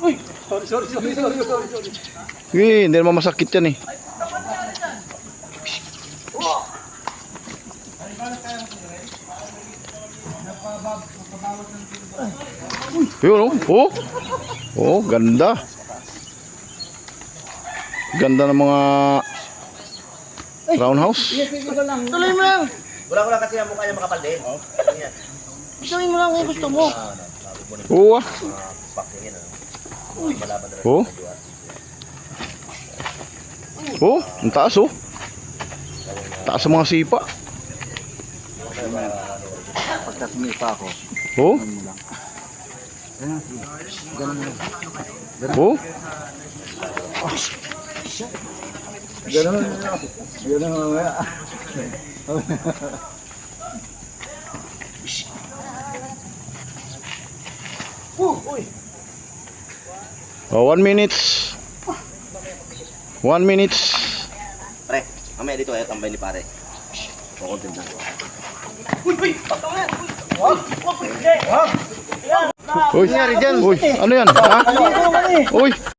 Uy! Sorry. Hindi naman masakit yan eh. Yun oh. Oh, ganda. Ganda ng mga roundhouse. Tuloy mo lang. Wala kasi ang mukha niya makapal din. Tuloy mo lang kung gusto mo. Oo ah. Oh. Oh, ang taas oh. Taas sa mga sipa. Pagka sumipa ako. Oh. Oh. Ganun mamaya. Oh, 1 minute. 1 minute. Pre, mamaya dito tambay ni pare. Kukuntin lang. Uy, uy, ano yan? Ha? Uy.